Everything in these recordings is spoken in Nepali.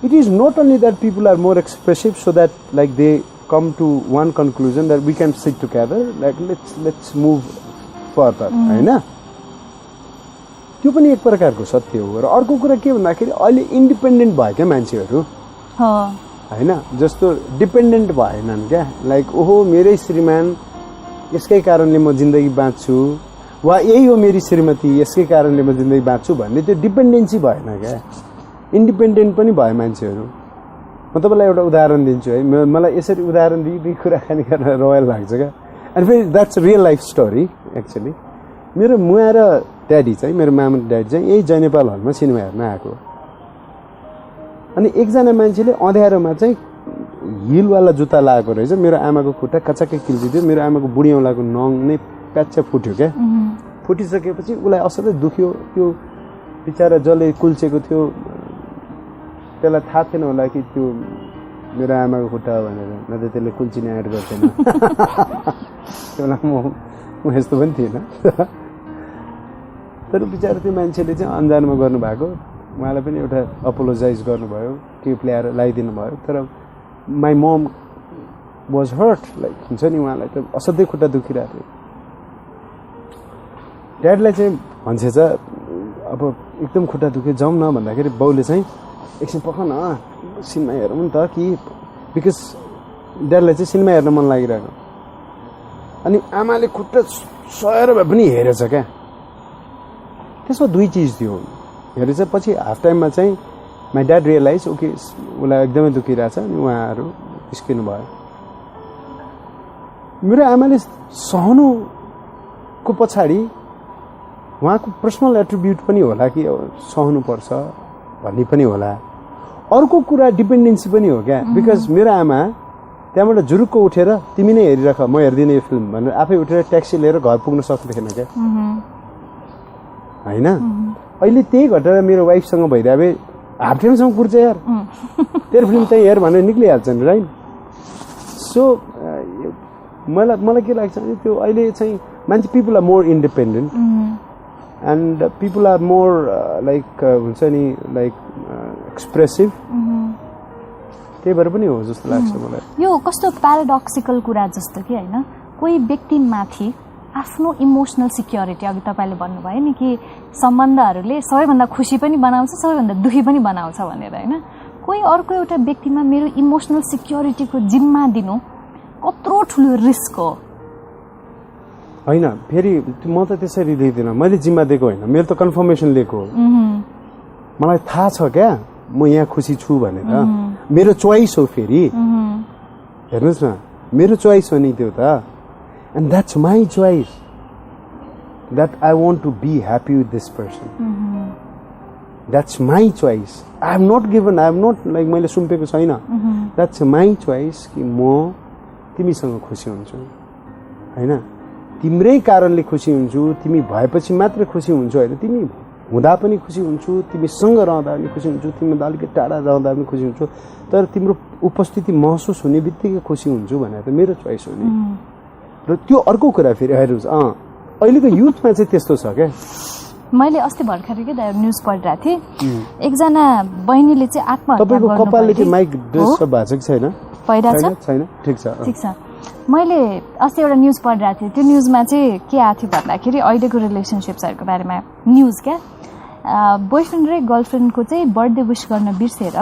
it is not only that people are more expressive so that like they come to one conclusion that we can sit together, like let's move further, हैन? त्यो पनि एक प्रकारको सत्य हो। र अर्को कुरा के भन्दाखेरि अहिले इन्डिपेन्डेन्ट भयो क्या मान्छेहरू, हैन? जस्तो डिपेन्डेन्ट भएनन् क्या, लाइक ओहो मेरै श्रीमान यसकै कारणले म जिन्दगी बाँच्छु, वा यही हो मेरी श्रीमती यसकै कारणले म जिन्दगी बाँच्छु भन्ने त्यो डिपेन्डेन्सी भएन क्या, इन्डिपेन्डेन्ट पनि भयो मान्छेहरू। म तपाईँलाई एउटा उदाहरण दिन्छु है, मलाई यसरी उदाहरण दिँदै कुराकानी गर्न रमाइलो लाग्छ क्या। अनि फेरि that's real life story actually. मेरो मुवा र ड्याडी चाहिँ, मेरो मामा ड्याडी चाहिँ यही जय नेपाल हलमा सिनेमा हेर्न आएको। अनि एकजना मान्छेले अँध्यारोमा चाहिँ हिलवाला जुत्ता लगाएको रहेछ, मेरो आमाको खुट्टा कचाक्कै किल्चिदियो, मेरो आमाको बुढी औँलाको नङ नै प्याच्चा फुट्यो क्या। फुटिसकेपछि उसलाई असाध्यै दुख्यो, त्यो बिचरा जसले कुल्चेको थियो त्यसलाई थाहा थिएन होला कि त्यो मेरो आमाको खुट्टा हो भनेर, न त त्यसले कुल्चिने एड गर्थेन। त्यसलाई म यस्तो पनि थिएन। तर बिचरा त्यो मान्छेले चाहिँ अन्जानमा गर्नुभएको, उहाँलाई पनि एउटा अपोलोजाइज गर्नुभयो, टिप ल्याएर लगाइदिनु भयो। तर my mom was hurt, like हुन्छ नि उहाँलाई त असाध्यै खुट्टा दुखिरहेको थियो। ड्याडलाई चाहिँ भन्छेछ अब एकदम खुट्टा दुख्यो जाउँ न भन्दाखेरि बाउले चाहिँ एकछिन पख न सिनेमा हेरौँ नि त कि, बिकज ड्याडलाई चाहिँ सिनेमा हेर्न मन लागिरहेको। अनि आमाले खुट्टा सहेर भए पनि हेरेछ क्या। त्यसमा दुई चिज थियो, हेरेछ पछि हाफ टाइममा चाहिँ माई ड्याड रियलाइज ओके उसलाई एकदमै दुखिरहेछ, अनि उहाँहरू निस्किनु भयो। मेरो आमाले सहनुको पछाडि उहाँको पर्सनल एट्रिब्युट पनि होला कि सहनुपर्छ भन्ने पनि होला। अर्को कुरा डिपेन्डेन्सी पनि हो क्या, बिकज मेरो आमा त्यहाँबाट जुरुक्क उठेर तिमी नै हेरिराख म हेर्दिनँ यो फिल्म भनेर आफै उठेर ट्याक्सी लिएर घर पुग्न सक्दैन क्या, होइन? अहिले त्यही घटना मेरो वाइफसँग भइदिए भए हाफ टाइमसम्म कुर्छ यार, तेरो फिल्म त्यही हेर भनेर निक्लिहाल्छ नि, राइट? सो मलाई के लाग्छ भने त्यो अहिले चाहिँ मान्छे people are more independent and people are more like हुन्छ नि लाइक एक्सप्रेसिभ। त्यही भएर पनि हो जस्तो लाग्छ मलाई। यो कस्तो प्याराडक्सिकल कुरा जस्तो कि होइन, कोही व्यक्तिमाथि आफ्नो इमोसनल सिक्योरिटी, अघि तपाईँले भन्नुभयो नि कि सम्बन्धहरूले सबैभन्दा खुसी पनि बनाउँछ सबैभन्दा दुखी पनि बनाउँछ भनेर, होइन? कोही अर्को एउटा व्यक्तिमा मेरो इमोसनल सिक्योरिटीको जिम्मा दिनु कत्रो ठुलो रिस्क हो, होइन? फेरि म त त्यसरी दिँदिनँ, मैले जिम्मा दिएको होइन, मेरो त कन्फर्मेसन लिएको हो। मलाई थाहा छ क्या म यहाँ खुसी छु भनेर, मेरो चोइस हो। फेरि हेर्नुहोस् न, मेरो चोइस हो नि त्यो त, and that's my choice that I want to be happy with this person. That's my choice. I have not given, I have not like मैले सुम्पेको छैन। That's my choice कि म तिमीसँग खुसी हुन्छु, हैन? तिम्रै कारणले खुसी हुन्छु, तिमी भएपछि मात्र खुसी हुन्छु हैन, तिमी हुँदा पनि खुसी हुन्छु, तिमीसँग रहँदा पनि खुसी हुन्छु, तिमीभन्दा अलिकति टाढा रहँदा पनि खुसी हुन्छु, तर तिम्रो उपस्थिति महसुस हुने बित्तिकै खुसी हुन्छु भनेर त मेरो चोइस हो नि। र त्यो अर्को कुरा फेरि हेर्नुहोस्, अहिलेको युथमा चाहिँ त्यस्तो छ क्या। मैले अस्ति भर्खरै के न्युज पढिरहेको थिएँ, एकजना बहिनीले चाहिँ आत्महत्या गर्नु तपाईको कपालले के माइक डिस्टर्ब भएको छ छैन? भइरहेछ? छैन, ठिक छ, ठिक छ। मैले अस्ति एउटा न्युज पढिरहेको थिएँ, त्यो न्युजमा चाहिँ के आएको थियो भन्दाखेरि अहिलेको रिलेसनसिप्सहरूको बारेमा न्युज क्या, बोयफ्रेन्ड र गर्लफ्रेन्डको चाहिँ बर्थडे विश गर्न बिर्सेर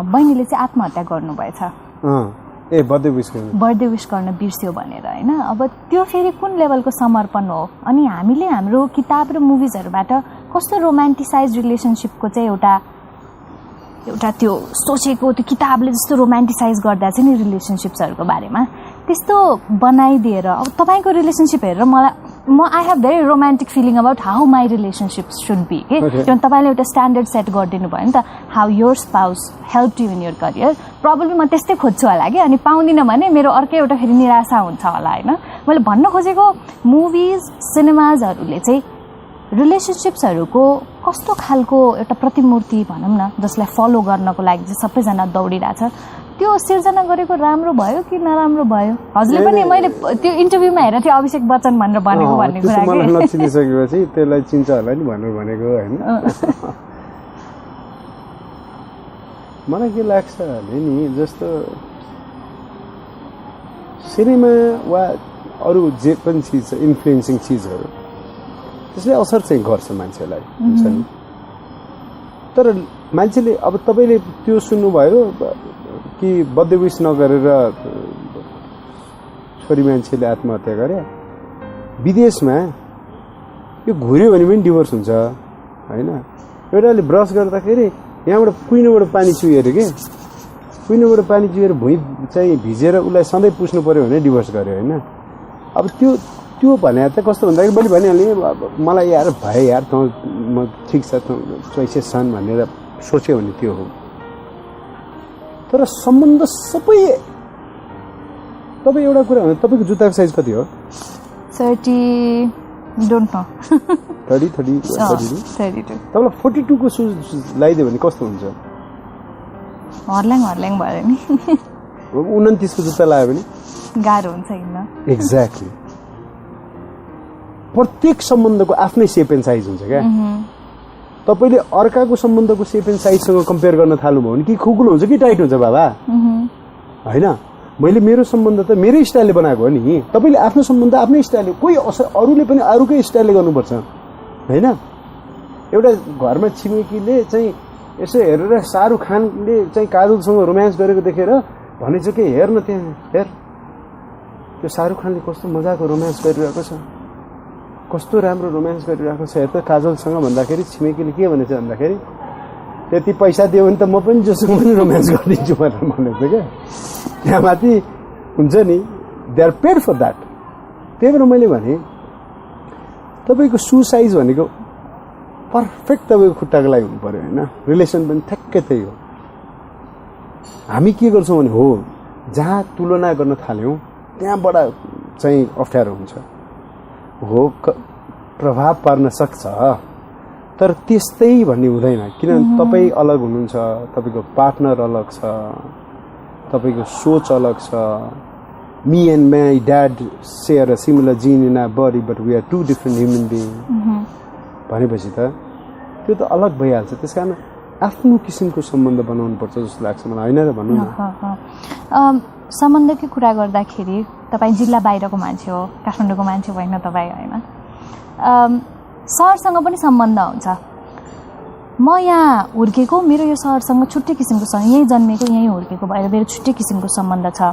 बहिनीले चाहिँ आत्महत्या गर्नुभएछ। बर्थडे विश गर्न बिर्स्यो भनेर, होइन? अब त्यो फेरि कुन लेभलको समर्पण हो? अनि हामीले हाम्रो किताब र मुभिजहरूबाट कस्तो रोमान्टिसाइज रिलेसनसिपको चाहिँ एउटा त्यो सोचेको, त्यो किताबले जस्तो रोमान्टिसाइज गर्दा चाहिँ नि रिलेसनसिप्सहरूको बारेमा त्यस्तो बनाइदिएर, अब तपाईँको रिलेसनसिप हेरेर I have very romantic feeling about how my relationship should be के, किनभने तपाईँले एउटा स्ट्यान्डर्ड सेट गरिदिनु भयो नि त, how your spouse help you in your career. Problem म त्यस्तै खोज्छु होला कि, अनि पाउँदिनँ भने मेरो अर्कै एउटा फेरि निराशा हुन्छ होला, होइन? मैले भन्न खोजेको मुभिज सिनेमाजहरूले चाहिँ रिलेसनसिप्सहरूको कस्तो खालको एउटा प्रतिमूर्ति भनौँ न, जसलाई फलो गर्नको लागि चाहिँ सबैजना दौडिरहेछ, त्यो सिर्जना गरेको राम्रो भयो कि नराम्रो भयो? हजुरले पनि मैले त्यो इन्टरभ्यूमा हेरेको थिएँ अभिषेक बच्चन भनेर भनेको भन्ने कुरा के मलाई नचिनिसकेपछि त्यसलाई चिन्छ होला नि भनेर भनेको, हैन? मलाई के लाग्छ भने नि जस्तो सिनेमा वा अरू जे पनि चिज छ इन्फ्लुएन्सिङ चिजहरू त्यसले असर चाहिँ गर्छ मान्छेलाई हुन्छ नि तर मान्छेले अब तपाईँले त्यो सुन्नुभयो कि बर्थडे विस नगरेर छोरी मान्छेले आत्महत्या गरे विदेशमा यो घुर्यो भने पनि डिभोर्स हुन्छ होइन एउटाले ब्रस गर्दाखेरि यहाँबाट कुइनोबाट पानी चुहेर के कुइनोबाट पानी चुहेर भुइँ चाहिँ भिजेर उसलाई सधैँ पुस्नु पर्यो भने डिभोर्स गर्यो होइन अब त्यो भने त कस्तो भन्दाखेरि मैले भनिहालेँ मलाई यार भए यार त म ठिक छ त चोइसेस छन् भनेर सोच्यो भने त्यो हो तर सम्बन्ध सबै तपाईँ एउटा कुरा भने तपाईँको जुत्ताको साइज कति हो 30 डोन्ट नो 32 तपाईँलाई 42 को सुज लगाइदियो भने कस्तो हुन्छ हर्ल्याङ भयो नि 29 को जुत्ता लगायो भने गाह्रो हुन्छ हिँड्न एक्ज्याक्टली प्रत्येक सम्बन्धको आफ्नै सेप एन्ड साइज हुन्छ क्या तपाईँले अर्काको सम्बन्धको सेप एन्ड साइजसँग कम्पेयर गर्न थाल्नुभयो भने कि खुकुलो हुन्छ कि टाइट हुन्छ बाबा होइन मैले मेरो सम्बन्ध त मेरै स्टाइलले बनाएको हो नि तपाईँले आफ्नो सम्बन्ध आफ्नै स्टाइलले कोही अरूले पनि अरूकै स्टाइलले गर्नुपर्छ होइन एउटा घरमा छिमेकीले चाहिँ यसो हेरेर शाहरुख खानले चाहिँ काजलसँग रोमान्स गरेको देखेर भनेछ कि हेर्न त्यहाँ हेर त्यो शाहरुख खानले कस्तो मजाको रोमान्स गरिरहेको छ कस्तो राम्रो रोमान्स गरिरहेको छ हेर त काजलसँग भन्दाखेरि छिमेकीले के भनेछ भन्दाखेरि त्यति पैसा दियो भने त म पनि जोसँग पनि रोमान्स गरिदिन्छु भनेर भनेको क्या त्यहाँ माथि हुन्छ नि they are paid for that त्यही भएर मैले भने तपाईँको सु साइज भनेको पर्फेक्ट तपाईँको खुट्टाको लागि हुनु पऱ्यो होइन रिलेसन पनि ठ्याक्कै त्यही हो हामी के गर्छौँ भने हो जहाँ तुलना गर्न थाल्यौँ त्यहाँबाट चाहिँ अप्ठ्यारो हुन्छ हो प्रभाव पार्न सक्छ तर त्यस्तै भन्ने हुँदैन किनभने तपाईँ अलग हुनुहुन्छ तपाईँको पार्टनर अलग छ तपाईँको सोच अलग छ me and my dad share a similar gene in our body but we are two different human being भनेपछि त त्यो त अलग भइहाल्छ त्यस कारण आफ्नो किसिमको सम्बन्ध बनाउनुपर्छ जस्तो लाग्छ मलाई होइन र भन्नु न सम्बन्धकै कुरा गर्दाखेरि तपाईँ जिल्ला बाहिरको मान्छे हो काठमाडौँको मान्छे होइन तपाईँ होइन सहरसँग पनि सम्बन्ध हुन्छ म यहाँ हुर्केको मेरो यो सहरसँग छुट्टै किसिमको यहीँ जन्मेको यहीँ हुर्केको भएर मेरो छुट्टै किसिमको सम्बन्ध छ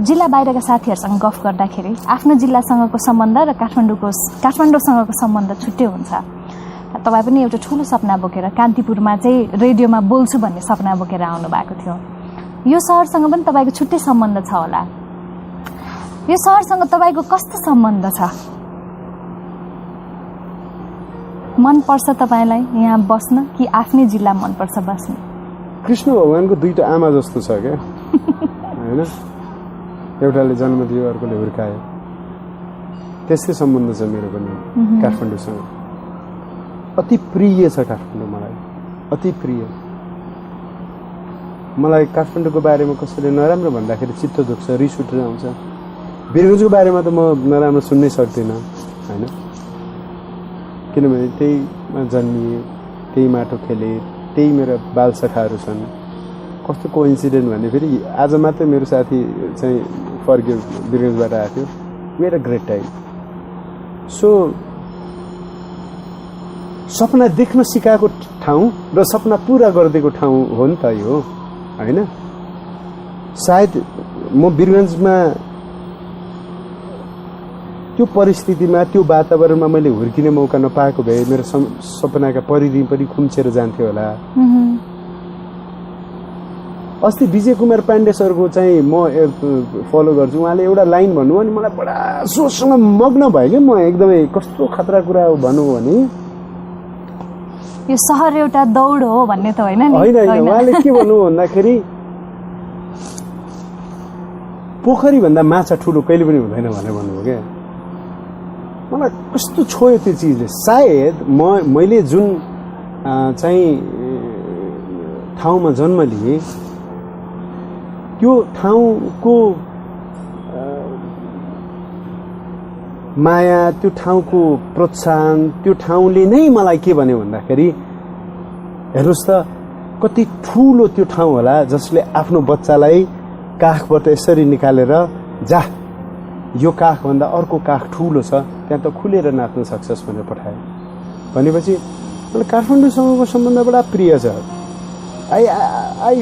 जिल्ला बाहिरका साथीहरूसँग गफ गर्दाखेरि आफ्नो जिल्लासँगको सम्बन्ध र काठमाडौँसँगको सम्बन्ध छुट्टै हुन्छ तपाईँ पनि एउटा ठुलो सपना बोकेर कान्तिपुरमा चाहिँ रेडियोमा बोल्छु भन्ने सपना बोकेर आउनु भएको थियो यो सहरसँग पनि तपाईँको छुट्टै सम्बन्ध छ होला यो सहरसँग तपाईँको कस्तो सम्बन्ध छ मन पर्छ तपाईँलाई यहाँ बस्न कि आफ्नै जिल्ला मन पर्छ बस्न कृष्ण भगवानको दुईटा आमा जस्तो छ क्या होइन एउटाले जन्म दियो अर्कोले हुर्कायो त्यस्तै सम्बन्ध छ मेरो पनि काठमाडौँसँग अति प्रिय छ काठमाडौँ मलाई अति प्रिय मलाई काठमाडौँको बारेमा कसैले नराम्रो भन्दाखेरि चित्त दुख्छ रिस उठेर आउँछ वीरगञ्जको बारेमा त म नराम्रो सुन्नै सक्दिनँ होइन किनभने त्यहीमा जन्मिए त्यही माटो खेले त्यही मेरा बालसखाहरू छन् कस्तो कोइन्सिडेन्ट भने फेरि आज मात्रै मेरो साथी चाहिँ फर्क्यो वीरगञ्जबाट आएको थियो we had a great time सो सपना देख्न सिकाएको ठाउँ र सपना पुरा गरिदिएको ठाउँ हो नि त यो होइन सायद म वीरगञ्जमा त्यो परिस्थितिमा त्यो वातावरणमा मैले हुर्किने मौका नपाएको भए मेरो सपनाका परिधि पनि खुम्चेर जान्थ्यो होला अस्ति विजय कुमार पाण्डे सरको चाहिँ म फलो गर्छु उहाँले एउटा लाइन भन्नुभयो अनि मलाई बडा सोचसँग मग्न भयो क्या म एकदमै कस्तो खतरा कुरा हो भन्नु भने यो सहर एउटा दौड हो भन्ने त होइन नि होइन उहाँले के भन्नु भन्दाखेरि पोखरी भन्दा माछा ठुलो कहिले पनि हुँदैन भनेर भन्नुभयो क्या मलाई कस्तो छोयो त्यो चिजले सायद मैले जुन चाहिँ ठाउँमा जन्म लिएँ त्यो ठाउँको माया त्यो ठाउँको प्रोत्साहन त्यो ठाउँले नै मलाई के भन्यो भन्दाखेरि हेर्नुहोस् त कति ठुलो त्यो ठाउँ होला जसले आफ्नो बच्चालाई काखबाट यसरी निकालेर जा यो काखभन्दा अर्को काख ठुलो छ त्यहाँ त खुलेर नाच्न सक्छस् भनेर पठायो भनेपछि मलाई काठमाडौँसँगको सम्बन्ध बडा प्रिय छ। आई